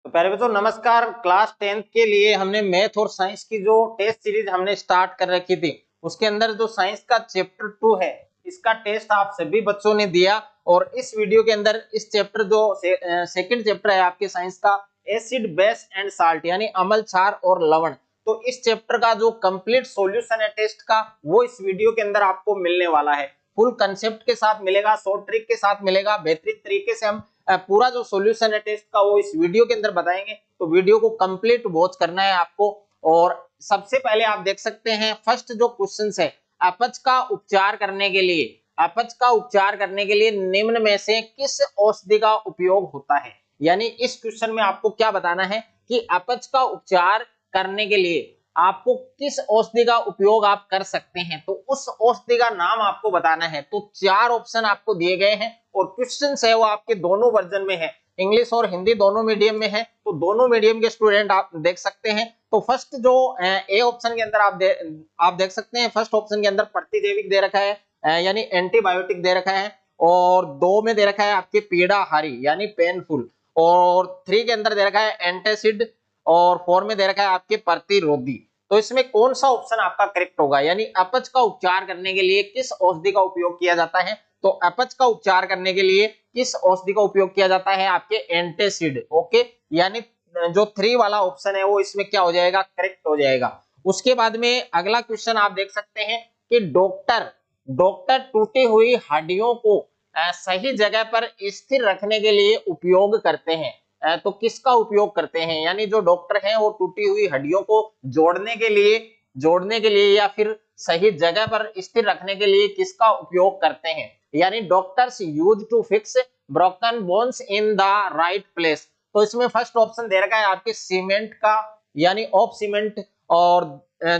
तो पहले बच्चों नमस्कार। क्लास 10th के लिए हमने मैथ और साइंस की जो टेस्ट सीरीज हमने स्टार्ट कर रखी थी, उसके अंदर जो साइंस का चैप्टर 2 है, इसका टेस्ट आप सभी बच्चों ने दिया। और इस वीडियो के अंदर इस चैप्टर जो सेकंड चैप्टर है आपके साइंस का, एसिड बेस एंड साल्ट यानी अम्ल क्षार और लवण, तो इस चैप्टर का जो कंप्लीट सॉल्यूशन है टेस्ट का, वो इस वीडियो के अंदर आपको मिलने वाला है। फुल कंसेप्ट के साथ मिलेगा, शॉर्ट ट्रिक के साथ मिलेगा, बेहतरीन तरीके से हम पूरा जो सॉल्यूशन है टेस्ट का वो इस वीडियो के अंदर बताएंगे। तो वीडियो को कंप्लीट वॉच करना है आपको। और सबसे पहले आप देख सकते हैं फर्स्ट जो क्वेश्चन है, अपच का उपचार करने के लिए, अपच का उपचार करने के लिए निम्न में से किस औषधि का उपयोग होता है। यानी इस क्वेश्चन में आपको क्या बताना है कि अपच का उपचार करने के लिए आपको किस औषधि का उपयोग आप कर सकते हैं, तो उस औषधि का नाम आपको बताना है। तो 4 ऑप्शन आपको दिए गए हैं और क्वेश्चन है वो आपके दोनों वर्जन में है, इंग्लिश और हिंदी दोनों मीडियम में है। तो दोनों मीडियम के स्टूडेंट आप देख सकते हैं। तो फर्स्ट जो ए ऑप्शन के अंदर आप देख सकते हैं, फर्स्ट ऑप्शन के अंदर प्रतिजैविक दे रखा है यानी एंटीबायोटिक दे रखा है। और 2 में दे रखा है आपके पीड़ाहारी यानी पेनफुल। और 3 के अंदर दे रखा है एंटासिड। और 4 में दे रखा है आपके प्रतिरोधी। तो इसमें कौन सा ऑप्शन आपका करेक्ट होगा, यानी अपच का उपचार करने के लिए किस औषधि का उपयोग किया जाता है। तो अपच का उपचार करने के लिए किस औषधि का उपयोग किया जाता है, आपके एंटासिड। ओके, यानी जो 3 वाला ऑप्शन है वो इसमें क्या हो जाएगा, करेक्ट हो जाएगा। उसके बाद में अगला क्वेश्चन आप देख सकते हैं कि डॉक्टर डॉक्टर टूटी हुई हड्डियों को सही जगह पर स्थिर रखने के लिए उपयोग करते हैं। तो किसका उपयोग करते हैं, यानी जो डॉक्टर हैं वो टूटी हुई हड्डियों को जोड़ने के लिए या फिर सही जगह पर स्थिर रखने के लिए किसका उपयोग करते हैं। यानी doctors use to fix broken bones in the right place. तो इसमें फर्स्ट ऑप्शन दे रखा है आपके सीमेंट का यानी ऑफ सीमेंट। और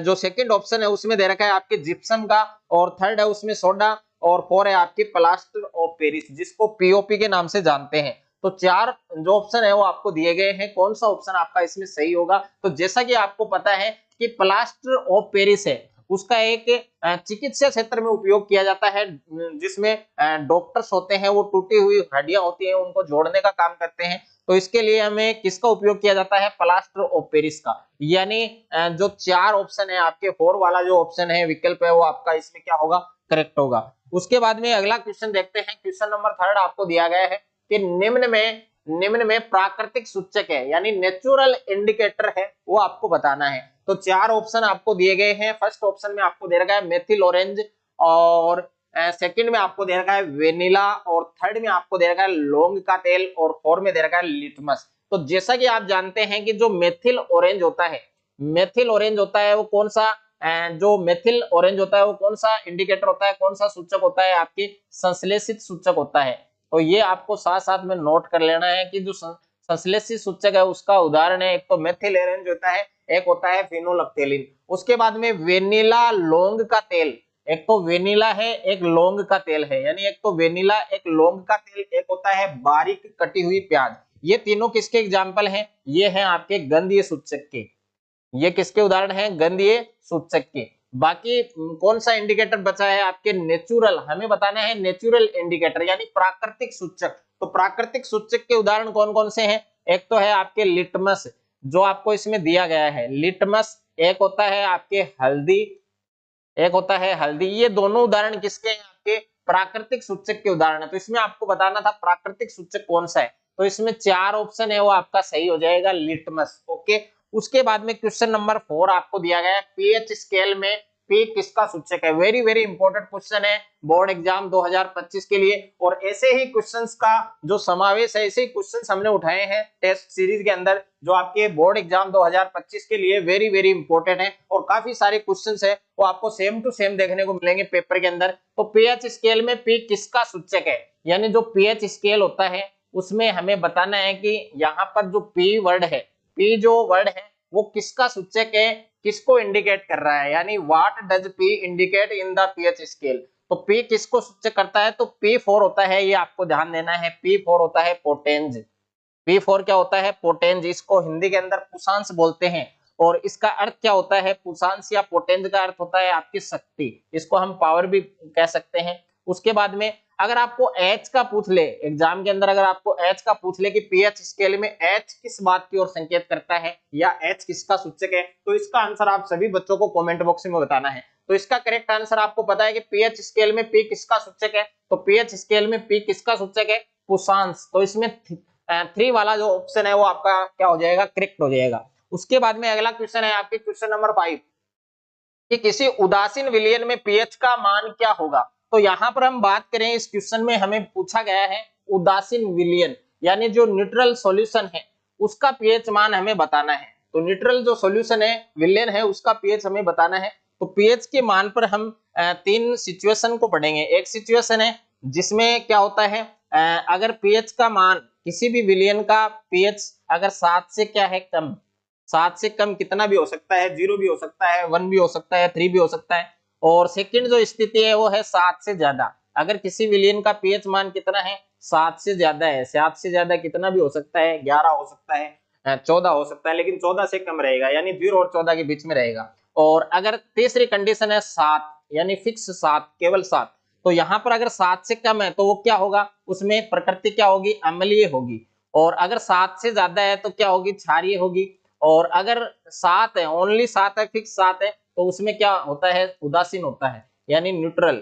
जो सेकंड ऑप्शन है उसमें दे रखा है आपके जिप्सम का। और थर्ड है उसमें सोडा। और 4 है आपके प्लास्टर ऑफ पेरिस जिसको पीओपी के नाम से जानते हैं। तो 4 जो ऑप्शन है वो आपको दिए गए हैं, कौन सा ऑप्शन आपका इसमें सही होगा। तो जैसा कि आपको पता है कि प्लास्टर ऑफ पेरिस है, उसका एक चिकित्सा क्षेत्र में उपयोग किया जाता है, जिसमें डॉक्टर्स होते हैं वो टूटी हुई हड्डियां होती हैं उनको जोड़ने का काम करते हैं। तो इसके लिए हमें किसका उपयोग किया जाता है, प्लास्टर ऑफ पेरिस का। यानी जो 4 ऑप्शन है आपके 4 वाला जो ऑप्शन है विकल्प है वो आपका इसमें क्या होगा, करेक्ट होगा। उसके बाद में अगला क्वेश्चन देखते हैं। क्वेश्चन नंबर 3 आपको दिया गया है कि निम्न में प्राकृतिक सूचक है यानी नेचुरल इंडिकेटर है, वो आपको बताना है। तो 4 ऑप्शन आपको दिए गए हैं। फर्स्ट ऑप्शन में आपको दे रखा है मेथिल ऑरेंज। और सेकंड में आपको दे रखा है वेनिला। और थर्ड में आपको दे रखा है लौंग का तेल। और 4 में दे रखा है लिटमस। तो जैसा कि आप जानते हैं कि जो मेथिल ऑरेंज होता है, मेथिल ऑरेंज होता है वो कौन सा जो मेथिल ऑरेंज होता है वो कौन सा इंडिकेटर होता है, कौन सा सूचक होता है, आपके संश्लेषित सूचक होता है। तो ये आपको साथ साथ में नोट कर लेना है कि जो संश्लेषित सूचक है उसका उदाहरण है, एक तो मेथिल ऑरेंज होता है, एक होता है फिनोल्फ्थेलिन। उसके बाद में वेनिला लौंग का तेल, एक तो वेनिला है एक लौंग का तेल है, यानी एक तो वेनिला एक लौंग का तेल, एक होता है बारीक कटी हुई प्याज। ये तीनों किसके एग्जाम्पल हैं, ये हैं आपके गंधीय सूचक के। ये किसके उदाहरण हैं, गंधीय सूचक के। बाकी कौन सा इंडिकेटर बचा है आपके, नेचुरल, हमें बताना है नेचुरल इंडिकेटर यानी प्राकृतिक सूचक। तो प्राकृतिक सूचक के उदाहरण कौन कौन से हैं, एक तो है आपके लिटमस जो आपको इसमें दिया गया है, लिटमस। एक होता है आपके हल्दी, एक होता है हल्दी। ये दोनों उदाहरण किसके हैं, आपके प्राकृतिक सूचक के उदाहरण है। तो इसमें आपको बताना था प्राकृतिक सूचक कौन सा है। तो इसमें 4 ऑप्शन है वो आपका सही हो जाएगा, लिटमस। ओके, उसके बाद में क्वेश्चन नंबर 4 आपको दिया गया है पीएच स्केल में पी किसका सूचक है। वेरी वेरी इंपॉर्टेंट क्वेश्चन है बोर्ड एग्जाम 2025 के लिए। और ऐसे ही क्वेश्चंस का जो समावेश है, ऐसे ही क्वेश्चंस हमने उठाए हैं टेस्ट सीरीज के अंदर जो आपके बोर्ड एग्जाम 2025 के लिए वेरी वेरी इंपॉर्टेंट है। और काफी सारे क्वेश्चंस है वो आपको सेम टू सेम देखने को मिलेंगे पेपर के अंदर। तो पीएच स्केल में पी किसका सूचक है, यानी जो पीएच स्केल होता है उसमें हमें बताना है कि यहाँ पर जो पी वर्ड है, पी जो वर्ड है वो किसका सूचक है, किसको इंडिकेट कर रहा है, यानी what does P indicate in the pH scale. तो पी किसको सूचक करता है, तो P4 होता है, ये आपको ध्यान देना है। P4 होता है पोटेंज। P4 क्या होता है, पोटेंज। इसको हिंदी के अंदर पुषांश बोलते हैं। और इसका अर्थ क्या होता है, पुषांश या पोटेंज का अर्थ होता है आपकी शक्ति, इसको हम पावर भी कह सकते हैं। उसके बाद में अगर आपको एच का पूछ ले एग्जाम के अंदर, अगर आपको एच का पूछ ले कि पीएच स्केल में एच किस बात की ओर संकेत करता है या एच किसका सूचक है, तो इसका आंसर आप सभी बच्चों को कमेंट बॉक्स में बताना है। तो इसका करेक्ट आंसर आपको पता है कि पीएच स्केल में पी किसका सूचक है, तो पीएच स्केल में पी किसका सूचक है, पुषांश। तो इसमें 3 वाला जो ऑप्शन है वो आपका क्या हो जाएगा, करेक्ट हो जाएगा। उसके बाद में अगला क्वेश्चन है आपके क्वेश्चन नंबर 5 कि किसी उदासीन विलयन में पीएच का मान क्या होगा। तो यहां पर हम बात करें, इस क्वेश्चन में हमें पूछा गया है उदासीन विलयन यानी जो न्यूट्रल सॉल्यूशन है उसका पीएच मान हमें बताना है। तो न्यूट्रल जो सॉल्यूशन है विलयन है उसका पीएच हमें बताना है। तो पीएच के मान पर हम 3 सिचुएशन को पढ़ेंगे। एक सिचुएशन है जिसमें क्या होता है, अगर पीएच का मान किसी भी विलयन का पीएच अगर 7 से क्या है कम, 7 से कम कितना भी हो सकता है, 0 भी हो सकता है, 1 भी हो सकता है, 3 भी हो सकता है। और सेकंड जो स्थिति है वो है 7 से ज्यादा। अगर किसी विलयन का पीएच मान कितना है, 7 से ज्यादा है। 7 से ज्यादा कितना भी हो सकता है, 11 हो सकता है, 14 हो सकता है, लेकिन 14 से कम रहेगा, यानी 0 और 14 के बीच में रहेगा। और अगर तीसरी कंडीशन है 7 यानी फिक्स 7, केवल 7, तो यहाँ पर अगर 7 से कम है तो वो क्या होगा, उसमें प्रकृति क्या होगी, अम्लीय होगी। और अगर 7 से ज्यादा है तो क्या होगी, क्षारीय होगी। और अगर 7 है, ओनली 7 है, फिक्स 7 है, तो उसमें क्या होता है, उदासीन होता है यानी न्यूट्रल।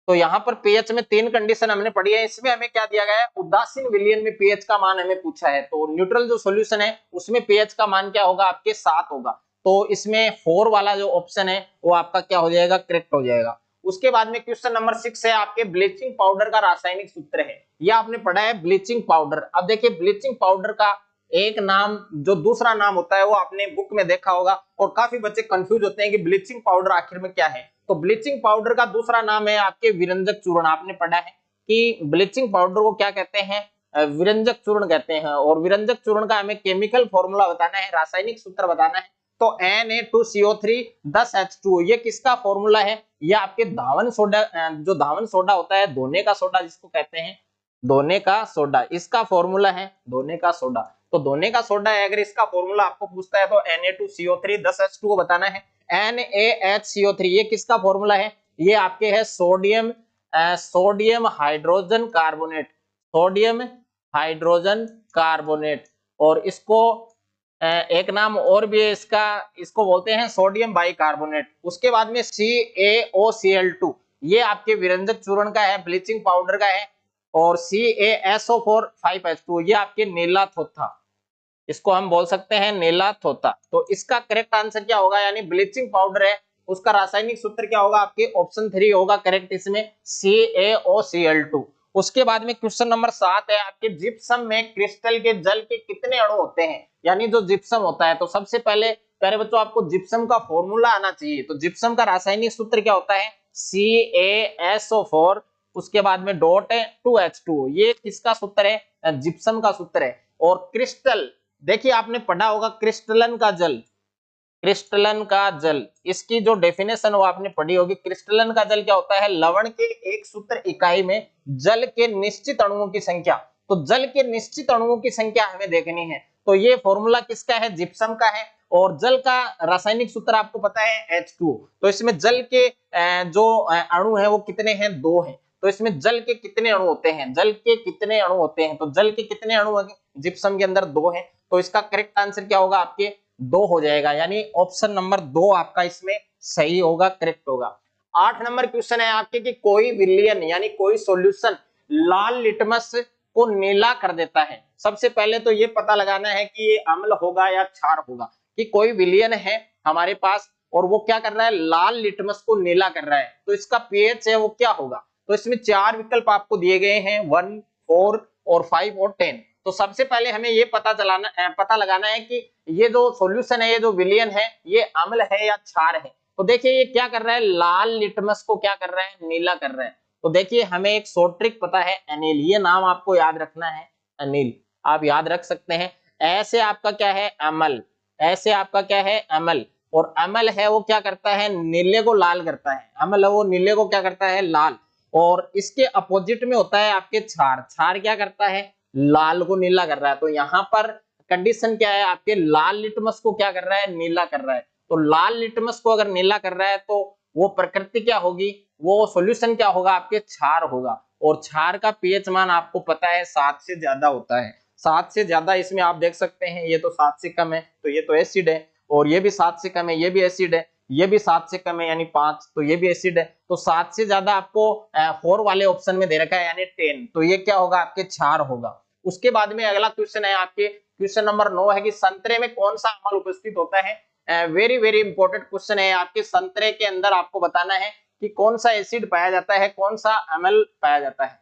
तो यहाँ पर पीएच में 3 कंडीशन हमने पढ़ी है। इसमें हमें क्या दिया गया है, उदासीन विलयन में पीएच का मान हमें पूछा है। तो न्यूट्रल जो सॉल्यूशन है उसमें पीएच का मान क्या होगा, आपके 7 होगा। तो इसमें 4 वाला जो ऑप्शन है वो आपका क्या हो जाएगा, करेक्ट हो जाएगा। उसके बाद में क्वेश्चन नंबर 6 है आपके ब्लीचिंग पाउडर का रासायनिक सूत्र है। यह आपने पढ़ा है ब्लीचिंग पाउडर। अब देखिए ब्लीचिंग पाउडर का एक नाम जो दूसरा नाम होता है वो आपने बुक में देखा होगा, और काफी बच्चे कंफ्यूज होते हैं कि ब्लीचिंग पाउडर आखिर में क्या है। तो ब्लीचिंग पाउडर का दूसरा नाम है आपके विरंजक चूर्ण। आपने पढ़ा है कि ब्लीचिंग पाउडर को क्या कहते हैं, विरंजक चूर्ण कहते हैं। और विरंजक चूर्ण का हमें केमिकल फॉर्मूला बताना है, रासायनिक सूत्र बताना है। तो Na2CO3 10H2O ये किसका फॉर्मूला है, ये आपके धावन सोडा, जो धावन सोडा होता है, धोने का सोडा जिसको कहते हैं, धोने का सोडा, इसका फॉर्मूला है धोने का सोडा। तो धोने का सोडा है, अगर इसका फॉर्मूला आपको पूछता है तो Na2CO3 10H2O बताना है। NaHCO3 ये किसका फॉर्मूला है, ये आपके है sodium, sodium hydrogen carbonate, sodium hydrogen carbonate. और इसको एक नाम और भी है इसका, इसको बोलते हैं सोडियम बाइकार्बोनेट। उसके बाद में CaOCl2 ये आपके विरंजक चूर्ण का है, ब्लीचिंग पाउडर का है। और CaSO4 5H2 ये आपके नीला थोथा, इसको हम बोल सकते हैं नीला थोथा। तो इसका करेक्ट आंसर क्या होगा, यानी ब्लीचिंग पाउडर है उसका रासायनिक सूत्र क्या होगा, आपके ऑप्शन 3 होगा करेक्ट इसमें, CaOCl2। उसके बाद में क्वेश्चन नंबर 7 है आपके जिप्सम में क्रिस्टल के जल के कितने अणु होते हैं, यानी जो जिप्सम होता है। तो सबसे पहले प्यारे बच्चों आपको जिप्सम का फॉर्मूला आना चाहिए। तो जिप्सम का रासायनिक सूत्र क्या होता है, CaSO4, उसके बाद में डॉट है 2H2O, ये किसका सूत्र है, जिप्सम का सूत्र है। और क्रिस्टल, देखिए आपने पढ़ा होगा क्रिस्टलन का जल, क्रिस्टलन का जल, इसकी जो डेफिनेशन वो आपने पढ़ी होगी। क्रिस्टलन का जल क्या होता है, लवण के एक सूत्र इकाई में जल के निश्चित अणुओं की संख्या। तो जल के निश्चित अणुओं की संख्या हमें देखनी है। तो ये फॉर्मूला किसका है, जिप्सम का है। और जल का रासायनिक सूत्र आपको पता है H2O। तो इसमें जल के जो अणु है वो कितने हैं, 2 हैं। तो इसमें जल के कितने अणु होते हैं, जल के कितने अणु होते हैं, तो जल के कितने अणु जिप्सम के अंदर 2 हैं। तो इसका करेक्ट आंसर क्या होगा, आपके 2 हो जाएगा, यानी ऑप्शन नंबर 2 आपका इसमें सही होगा, करेक्ट होगा। 8 नंबर क्वेश्चन है आपके कि कोई विलयन यानी कोई सॉल्यूशन लाल लिटमस को नीला कर देता है। सबसे पहले तो ये पता लगाना है कि ये अम्ल होगा या क्षार होगा। कि कोई विलयन है हमारे पास और वो क्या कर रहा है, लाल लिटमस को नीला कर रहा है, तो इसका पीएच है वो क्या होगा। तो इसमें 4 विकल्प आपको दिए गए हैं, 1, 4 और 5 और 10। तो सबसे पहले हमें ये पता लगाना है कि ये जो सॉल्यूशन है, ये जो विलयन है, ये अम्ल है या क्षार है। तो देखिए ये क्या कर रहा है, लाल लिटमस को क्या कर रहा है, नीला कर रहा है। तो देखिए हमें एक शॉर्ट ट्रिक पता है, अनिल, ये नाम आपको याद रखना है, अनिल आप याद रख सकते हैं। ऐसे आपका क्या है, अमल, ऐसे आपका क्या है, अमल। और अमल है वो क्या करता है, नीले को लाल करता है, अमल है वो नीले को क्या करता है, लाल। और इसके अपोजिट में होता है आपके क्षार, क्षार क्या करता है, लाल को नीला कर रहा है। तो यहाँ पर कंडीशन क्या है, आपके लाल लिटमस को क्या कर रहा है, नीला कर रहा है। तो लाल लिटमस को अगर नीला कर रहा है तो वो प्रकृति क्या होगी, वो सॉल्यूशन क्या होगा, आपके क्षार होगा। और क्षार का पीएच मान आपको पता है 7 से ज्यादा होता है। 7 से ज्यादा इसमें आप देख सकते हैं, ये तो 7 से कम है तो ये तो एसिड है, और ये भी 7 से कम है, ये भी एसिड है, ये भी 7 से कम है यानी 5, तो ये भी एसिड है। तो 7 से ज्यादा आपको 4 वाले ऑप्शन में दे रखा है यानी 10, तो ये क्या होगा, आपके क्षार होगा। उसके बाद में अगला क्वेश्चन है आपके क्वेश्चन नंबर 9 है कि संतरे में कौन सा अम्ल उपस्थित होता है। वेरी वेरी इंपॉर्टेंट क्वेश्चन है आपके। संतरे के अंदर आपको बताना है कि कौन सा एसिड पाया जाता है, कौन सा अम्ल पाया जाता है।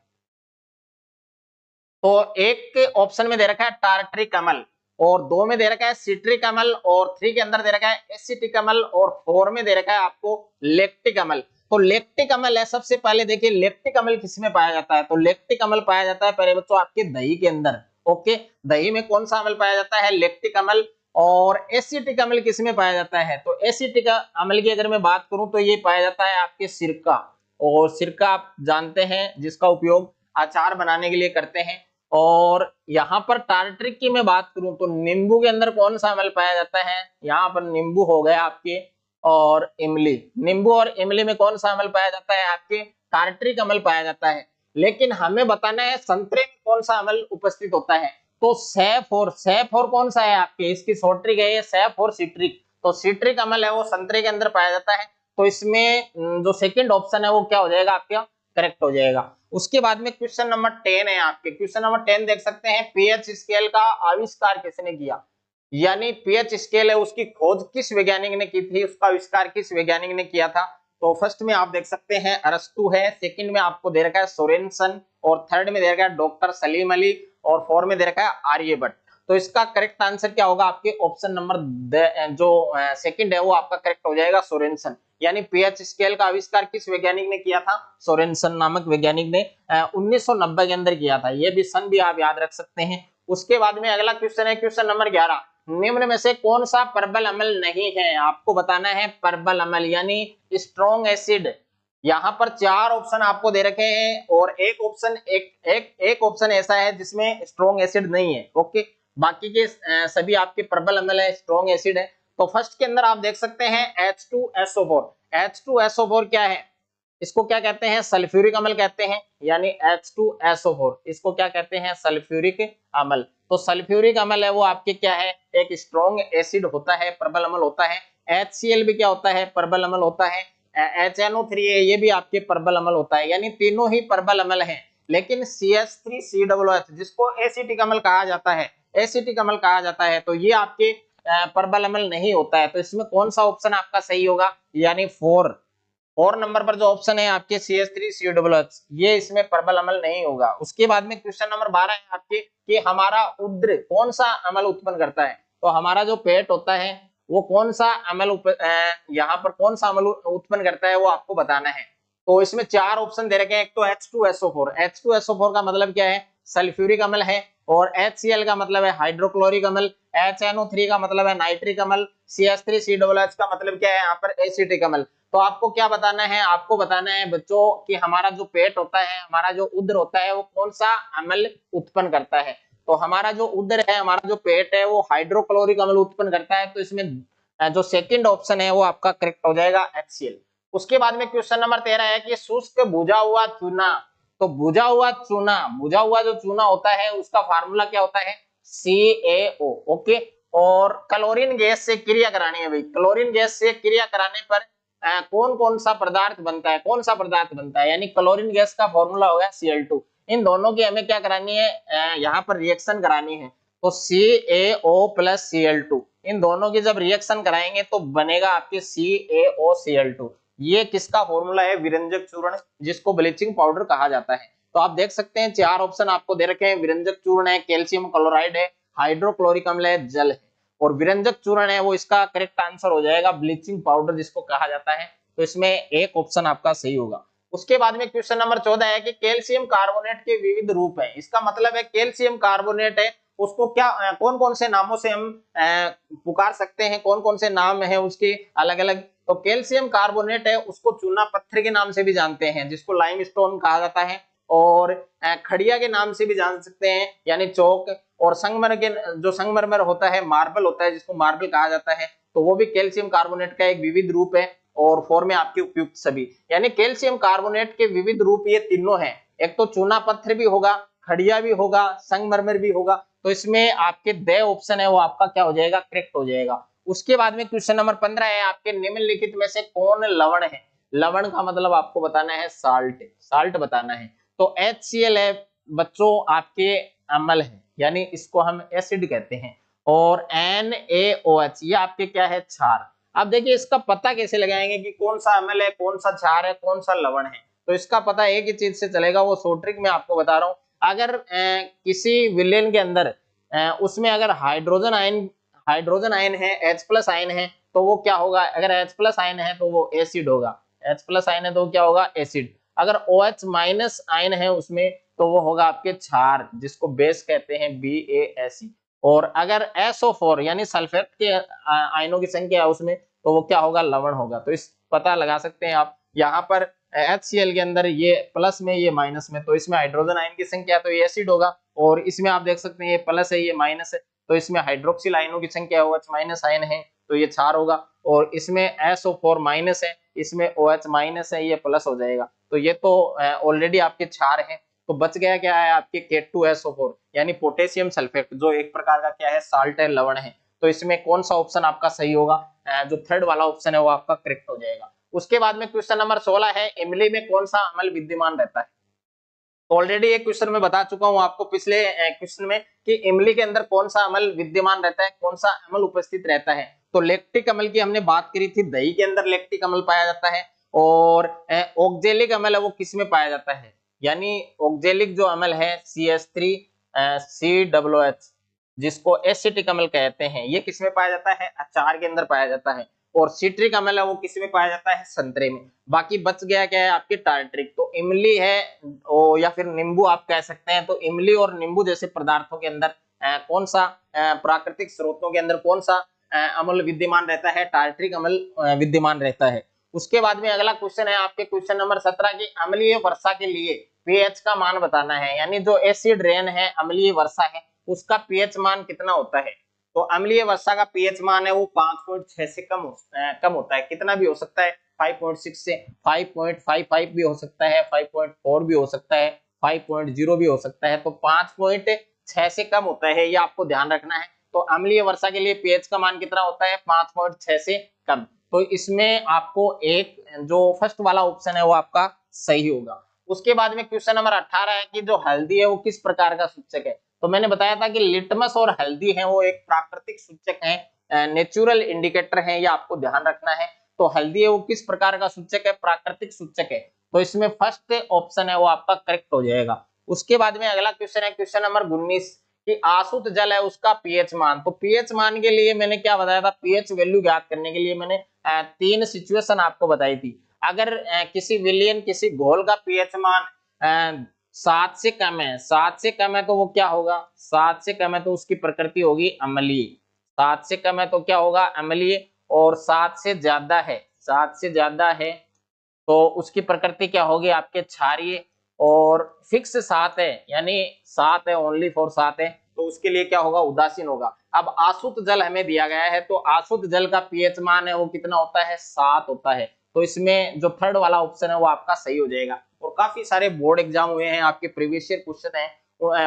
तो एक ऑप्शन में दे रखा है टार्ट्रिक अम्ल, और 2 में दे रखा है सिट्रिक अम्ल, और 3 के अंदर दे रखा है एसिटिक अम्ल, और 4 में दे रखा है आपको लैक्टिक अम्ल। तो लैक्टिक अम्ल है, सबसे पहले देखिए लैक्टिक अम्ल किसमें पाया जाता है। तो लैक्टिक अम्ल पाया जाता है पहले बच्चों आपके दही के अंदर। ओके, दही में कौन सा अम्ल पाया जाता है, लैक्टिक अम्ल। और एसिटिक अम्ल किसमें पाया जाता है, तो एसिटिक अम्ल की अगर मैं बात करूं तो ये पाया जाता है आपके सिरका। और सिरका आप जानते हैं जिसका उपयोग अचार बनाने के लिए करते हैं। और यहाँ पर टार्ट्रिक की मैं बात करूं तो नींबू के अंदर कौन सा अम्ल पाया जाता है, यहाँ पर नींबू हो गया आपके, और इमली, नींबू और इमली में कौन सा अम्ल पाया जाता है, आपके टार्ट्रिक अम्ल पाया जाता है। लेकिन हमें बताना है संतरे में कौन सा अम्ल उपस्थित होता है। तो सैफोर कौन सा है आपके, इसकी शॉर्ट ट्रिक है ये सैफोर सिट्रिक। तो सिट्रिक अम्ल है वो संतरे के अंदर पाया जाता है। तो इसमें जो सेकंड ऑप्शन है वो क्या हो जाएगा, आपका करेक्ट हो जाएगा। उसके बाद में क्वेश्चन नंबर 10 है आपके। क्वेश्चन नंबर 10 देख सकते हैं, पीएच स्केल का आविष्कार किसने किया, यानी पीएच स्केल है उसकी खोज किस वैज्ञानिक ने की थी, उसका आविष्कार किस वैज्ञानिक ने किया था। तो फर्स्ट में आप देख सकते हैं अरस्तु है, सेकंड में आपको दे रखा है सोरेनसन, और थर्ड में दे रखा है डॉक्टर सलीम अली, और फोर्थ में दे रखा है आर्यभट्ट। तो इसका करेक्ट आंसर क्या होगा, आपके ऑप्शन नंबर जो सेकंड है वो आपका करेक्ट हो जाएगा, सोरेनसन। यानी पीएच स्केल का आविष्कार किस वैज्ञानिक ने किया था, सोरेनसन नामक वैज्ञानिक ने 1990 के अंदर किया था। ये भी सन भी आप याद रख सकते हैं। उसके बाद में अगला क्वेश्चन है क्वेश्चन नंबर 11, निम्न में से कौन सा प्रबल अम्ल नहीं है, आपको बताना है प्रबल अम्ल यानी स्ट्रॉन्ग एसिड। यहाँ पर 4 ऑप्शन आपको दे रखे हैं, और एक ऑप्शन ऐसा है जिसमें स्ट्रॉन्ग एसिड नहीं है। ओके, बाकी के सभी आपके प्रबल अम्ल है, स्ट्रॉन्ग एसिड है। तो फर्स्ट के अंदर आप देख सकते हैं H2SO4। H2SO4 क्या है, इसको क्या कहते हैं, सल्फ्यूरिक अम्ल कहते हैं, यानी H2SO4 इसको क्या कहते हैं, सल्फ्यूरिक अम्ल। तो सल्फ्यूरिक अम्ल है वो आपके क्या है, एक स्ट्रॉन्ग एसिड होता है, प्रबल अम्ल होता है। HCl भी क्या होता है, प्रबल अम्ल होता है। HNO3 है, ये भी आपके प्रबल अम्ल होता है, यानी तीनों ही प्रबल अम्ल हैं। लेकिन CH3COOH जिसको एसिटिक अम्ल कहा जाता है, एसिटिक अम्ल कहा जाता है, तो ये आपके प्रबल अम्ल नहीं होता है। तो इसमें कौन सा ऑप्शन आपका सही होगा, यानी 4 नंबर पर जो ऑप्शन है आपके CH3COOH, ये इसमें प्रबल अम्ल नहीं होगा। उसके बाद में क्वेश्चन नंबर 12 है आपके कि हमारा उद्र कौन सा अम्ल उत्पन्न करता है। तो हमारा जो पेट होता है वो कौन सा अम्ल यहाँ पर कौन सा अम्ल उत्पन्न करता है वो आपको बताना है। तो इसमें 4 ऑप्शन दे रखे हैं। एक तो H2SO4, H2SO4 का मतलब क्या है, सल्फ्यूरिक अम्ल है। और HCl का मतलब है हाइड्रोक्लोरिक अम्ल, HNO3 का मतलब है नाइट्रिक अम्ल, CH3COOH का मतलब क्या है यहाँ पर एसिटिक अम्ल। तो आपको क्या बताना है, आपको बताना है बच्चों कि हमारा जो पेट होता है, हमारा जो उदर होता है वो कौन सा अम्ल उत्पन्न करता है। तो हमारा जो उदर है, हमारा जो पेट है वो हाइड्रोक्लोरिक अम्ल उत्पन्न करता है। तो इसमें जो सेकंड ऑप्शन है वो आपका करेक्ट हो जाएगा, HCl। उसके बाद में क्वेश्चन नंबर 13 है कि शुष्क भुजा हुआ चूना। तो भुजा हुआ जो चूना होता है उसका फार्मूला क्या होता है, CaO। ओके, और क्लोरीन गैस से क्रिया करानी है भाई, क्लोरीन गैस से क्रिया कराने पर कौन कौन सा पदार्थ बनता है, कौन सा पदार्थ बनता है, यानी क्लोरीन गैस का फॉर्मूला हो गया Cl2। इन दोनों की हमें क्या करानी है, यहाँ पर रिएक्शन करानी है। तो CaO प्लस Cl2, इन दोनों की जब रिएक्शन कराएंगे तो बनेगा आपके CaOCl2। ये किसका फॉर्मूला है, विरंजक चूर्ण, जिसको ब्लीचिंग पाउडर कहा जाता है। तो आप देख सकते हैं 4 ऑप्शन आपको दे रखे हैं, विरंजक चूर्ण है, कैल्शियम क्लोराइड है, हाइड्रोक्लोरिक अम्ल है, जल है, और विरंजक चूर्ण है वो इसका करेक्ट आंसर हो जाएगा ब्लीचिंग पाउडर जिसको कहा जाता है। तो इसमें एक ऑप्शन आपका सही होगा। उसके बाद में क्वेश्चन नंबर 14 है कि कैल्शियम कार्बोनेट के विविध रूप है। इसका मतलब है कैल्शियम कार्बोनेट है उसको क्या कौन कौन से नामों से हम पुकार सकते हैं, कौन कौन से नाम है उसके अलग अलग। तो कैल्शियम कार्बोनेट है उसको चूना पत्थर के नाम से भी जानते हैं, जिसको लाइमस्टोन कहा जाता है, और खड़िया के नाम से भी जान सकते हैं यानी चौक, और संगमरमर के जो संगमरमर होता है, मार्बल होता है जिसको मार्बल कहा जाता है, तो वो भी कैल्शियम कार्बोनेट का एक विविध रूप है। और 4 में आपके उपयुक्त सभी। यानी कैल्शियम कार्बोनेट के विविध रूप ये तीनों हैं, एक तो चूना पत्थर भी होगा, खड़िया भी होगा, संगमरमर भी होगा, तो इसमें आपके द ऑप्शन है वो आपका क्या हो जाएगा, करेक्ट हो जाएगा। उसके बाद में क्वेश्चन नंबर 15 है आपके निम्नलिखित में से कौन लवण है। लवण का मतलब आपको बताना है साल्ट, साल्ट बताना है। तो HCl है बच्चों आपके अम्ल है, यानी इसको हम एसिड कहते हैं। और NaOH ये आपके क्या है, क्षार। अब देखिए इसका पता कैसे लगाएंगे कि कौन सा अम्ल है, कौन सा क्षार है, कौन सा लवण है। तो इसका पता एक ही चीज से चलेगा, वो शॉर्ट ट्रिक में आपको बता रहा हूं। अगर किसी विलेन के अंदर उसमें अगर हाइड्रोजन आयन है, H+ आयन है, तो वो क्या होगा, अगर H+ आयन है तो वो एसिड होगा, H+ आयन है तो क्या होगा, एसिड। अगर OH- आयन है उसमें तो वो होगा आपके क्षार, जिसको बेस कहते हैं BaSe। और अगर SO4 यानी सल्फेट के आयनों की संख्या है उसमें तो वो क्या होगा, लवण होगा। तो इस पता लगा सकते हैं आप। यहाँ पर HCl के अंदर ये प्लस में ये माइनस में, तो इसमें हाइड्रोजन आयन की संख्या तो ये एसिड होगा। और इसमें आप देख सकते हैं ये प्लस है ये माइनस है, तो इसमें हाइड्रोक्सिल आयनों की संख्या OH- आयन है तो ये क्षार होगा। और इसमें SO4 माइनस है, इसमें OH- है, ये प्लस हो जाएगा। तो ये तो ऑलरेडी आपके क्षार है। तो बच गया क्या है आपके K2SO4 यानी पोटेशियम सल्फेट, जो एक प्रकार का क्या है, साल्ट है, लवण है। तो इसमें कौन सा ऑप्शन आपका सही होगा, जो थर्ड वाला ऑप्शन है वो आपका करेक्ट हो जाएगा। उसके बाद में क्वेश्चन नंबर 16 है इमली में कौन सा अम्ल विद्यमान रहता है। ऑलरेडी एक क्वेश्चन में बता चुका हूं आपको पिछले क्वेश्चन में कि इमली के अंदर कौन सा अम्ल विद्यमान रहता है, कौन सा अम्ल उपस्थित रहता है। तो लैक्टिक अम्ल की हमने बात करी थी, दही के अंदर लैक्टिक अम्ल पाया जाता है। और ऑक्जेलिक अम्ल है वो किस में पाया जाता है, यानी ऑक्जेलिक जो अम्ल है CH3COOH जिसको एसिटिक अम्ल कहते हैं, ये किस में पाया जाता है, अचार के अंदर पाया जाता है। और सिट्रिक अम्ल है वो किस में पाया जाता है, संतरे में। बाकी बच गया क्या है आपके टार्ट्रिक। तो इमली है या फिर नींबू आप कह सकते हैं। तो इमली और नींबू जैसे पदार्थों के अंदर कौन सा प्राकृतिक स्रोतों के अंदर कौन सा अम्ल विद्यमान रहता है, टार्ट्रिक अम्ल विद्यमान रहता है। उसके बाद में अगला क्वेश्चन है आपके क्वेश्चन नंबर 17 की अम्लीय वर्षा के लिए पीएच का मान बताना है। यानी जो एसिड रेन है, अम्लीय वर्षा है, उसका पीएच मान कितना होता है। तो अम्लीय वर्षा का पीएच मान है वो 5.6 से कम होता है। कितना भी हो सकता है, 5.6 से 5.55 भी हो सकता है, 5.4 भी हो सकता है, 5.0 भी हो सकता है। तो 5.6 से कम होता है, ये आपको ध्यान रखना है। तो अम्लीय वर्षा के लिए पीएच का मान कितना होता है, 5.6 से कम। तो इसमें आपको एक जो फर्स्ट वाला ऑप्शन है वो आपका सही होगा। उसके बाद में क्वेश्चन नंबर 18 है कि जो हल्दी है वो किस प्रकार का सूचक है। तो मैंने बताया था कि लिटमस और हल्दी है वो एक प्राकृतिक सूचक है, नेचुरल इंडिकेटर है, ये आपको ध्यान रखना है। तो हल्दी है वो किस प्रकार का सूचक है, प्राकृतिक सूचक है। तो इसमें फर्स्ट ऑप्शन है वो आपका करेक्ट हो जाएगा। उसके बाद में अगला क्वेश्चन है क्वेश्चन नंबर 19 कि आसुत जल है उसका पीएच मान। तो पीएच मान के लिए मैंने क्या बताया था, पीएच वैल्यू ज्ञात करने के लिए मैंने 3 सिचुएशन आपको बताई थी। अगर किसी विलियन किसी घोल का पीएच मान 7 से कम है, 7 से कम है तो वो क्या होगा, 7 से कम है तो उसकी प्रकृति होगी अम्लीय, 7 से कम है तो क्या होगा, अम्लीय। और 7 से ज्यादा है, 7 से ज्यादा है तो उसकी प्रकृति क्या होगी आपके क्षारीय। और फिक्स 7 है, यानी 7 है, ओनली फॉर 7 है, तो उसके लिए क्या होगा, उदासीन होगा। अब आसुत जल हमें दिया गया है, तो आसुत जल का पीएच मान है वो कितना होता है, 7 होता है। तो इसमें जो थर्ड वाला ऑप्शन है वो आपका सही हो जाएगा। और काफी सारे बोर्ड एग्जाम हुए हैं, आपके प्रीवियस ईयर क्वेश्चन है,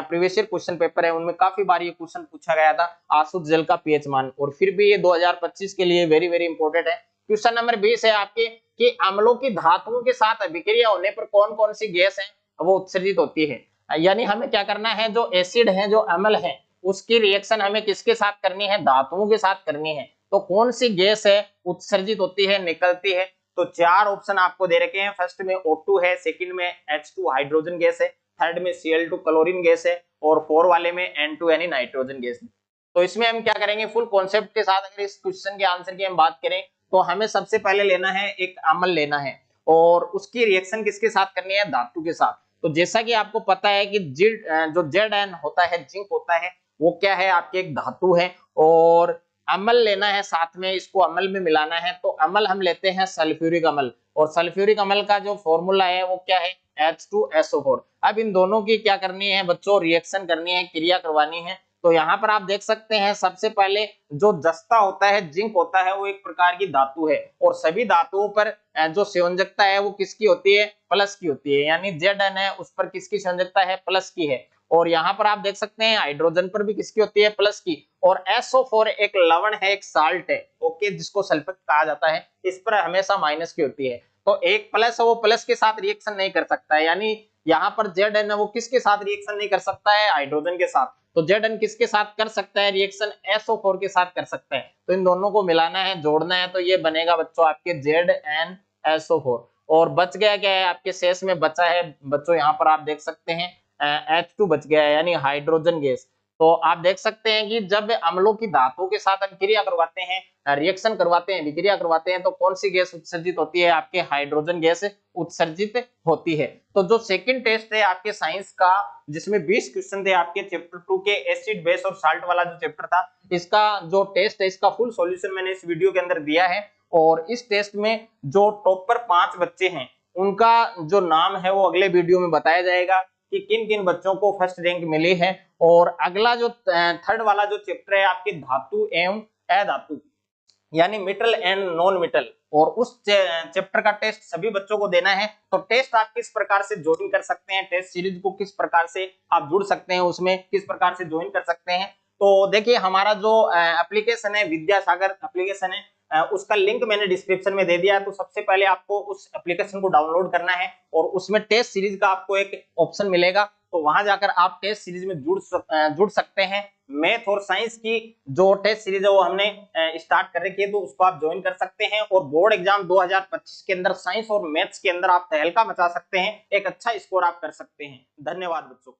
प्रीवियस ईयर क्वेश्चन पेपर है, उनमें काफी बार ये क्वेश्चन पूछा गया था, आसुत जल का पीएच मान। और फिर भी ये 2025 के लिए वेरी वेरी इंपॉर्टेंट है। क्वेश्चन नंबर 20 है आपके कि अम्लों की धातुओं के साथ अभिक्रिया होने पर कौन कौन सी गैस है वो उत्सर्जित होती है। यानी हमें क्या करना है, जो एसिड है, जो अम्ल है, उसकी रिएक्शन हमें किसके साथ करनी है, धातुओं के साथ करनी है। तो कौन सी गैस है उत्सर्जित होती है, निकलती है। तो 4 ऑप्शन आपको दे रखे हैं। फर्स्ट में O2 है, सेकंड में H2 हाइड्रोजन गैस है, थर्ड में Cl2 क्लोरीन गैस है, और 4 वाले में N2 यानी नाइट्रोजन गैस है। तो इसमें हम क्या करेंगे, फुल कॉन्सेप्ट के साथ अगर इस क्वेश्चन के आंसर की हम बात करें तो हमें सबसे पहले लेना है एक अम्ल लेना है, और उसकी रिएक्शन किसके साथ करनी है, धातु के साथ। तो जैसा कि आपको पता है कि जो Zn होता है, जिंक होता है, वो क्या है आपके एक धातु है। और अम्ल लेना है साथ में, इसको अम्ल में मिलाना है। तो अम्ल हम लेते हैं सल्फ्यूरिक अम्ल, और सल्फ्यूरिक अम्ल का जो फॉर्मूला है वो क्या है, H2SO4। अब इन दोनों की क्या करनी है बच्चों, रिएक्शन करनी है, क्रिया करवानी है। तो यहाँ पर आप देख सकते हैं सबसे पहले जो जस्ता होता है, जिंक होता है, वो एक प्रकार की धातु है और सभी धातुओं पर जो संयोजकता है वो किसकी होती है, प्लस की होती है। यानी Zn है उस पर किसकी संयोजकता है, प्लस की है। और यहाँ पर आप देख सकते हैं हाइड्रोजन पर भी किसकी होती है, प्लस की। और SO4 एक लवण है, एक साल्ट है, ओके, जिसको सल्फेट कहा जाता है, इस पर हमेशा माइनस की होती है। तो एक प्लस है वो प्लस के साथ रिएक्शन नहीं कर सकता है, यानी यहाँ पर Zn है वो किसके साथ रिएक्शन नहीं कर सकता है, हाइड्रोजन के साथ। तो Zn किसके साथ कर सकता है रिएक्शन, SO4 के साथ कर सकता है। तो इन दोनों को मिलाना है, जोड़ना है, तो ये बनेगा बच्चों आपके ZnSO4। और बच गया क्या है आपके शेष में, बचा है बच्चों यहाँ पर आप देख सकते हैं H2 बच गया है, यानी हाइड्रोजन गैस। तो आप देख सकते हैं कि जब अम्लों की धातुओं के साथ क्रिया करवाते हैं, रिएक्शन करवाते हैं, विक्रिया करवाते हैं, तो कौन सी गैस उत्सर्जित होती है, आपके हाइड्रोजन गैस उत्सर्जित होती है। तो जो सेकंड टेस्ट है आपके साइंस का, जिसमें 20 क्वेश्चन थे आपके चैप्टर 2 के एसिड बेस और साल्ट वाला जो चैप्टर था, इसका जो टेस्ट है इसका फुल सॉल्यूशन मैंने इस वीडियो के अंदर दिया है। और इस टेस्ट में जो टॉपर 5 बच्चे हैं उनका जो नाम है वो अगले वीडियो में बताया जाएगा कि किन किन बच्चों को फर्स्ट रैंक मिली है। और अगला जो थर्ड वाला जो चैप्टर है आपकी धातु एवं अधातु, यानी मेटल एंड नॉन मेटल, और उस चैप्टर का टेस्ट सभी बच्चों को देना है। तो टेस्ट आप किस प्रकार से ज्वाइन कर सकते हैं, टेस्ट सीरीज को किस प्रकार से आप जुड़ सकते हैं, उसमें किस प्रकार से ज्वाइन कर सकते हैं। तो देखिए हमारा जो एप्लीकेशन है, विद्यासागर एप्लीकेशन है, उसका लिंक मैंने डिस्क्रिप्शन में दे दिया है। तो सबसे पहले आपको उस एप्लीकेशन को डाउनलोड करना है और उसमें टेस्ट सीरीज का आपको एक ऑप्शन मिलेगा, तो वहां जाकर आप टेस्ट सीरीज में जुड़ सकते हैं। मैथ और साइंस की जो टेस्ट सीरीज है वो हमने स्टार्ट कर रखी है, तो उसको आप ज्वाइन कर सकते हैं। और बोर्ड एग्जाम 2025 के अंदर साइंस और मैथ्स के अंदर आप तहलका मचा सकते हैं, एक अच्छा स्कोर आप कर सकते हैं। धन्यवाद बच्चों।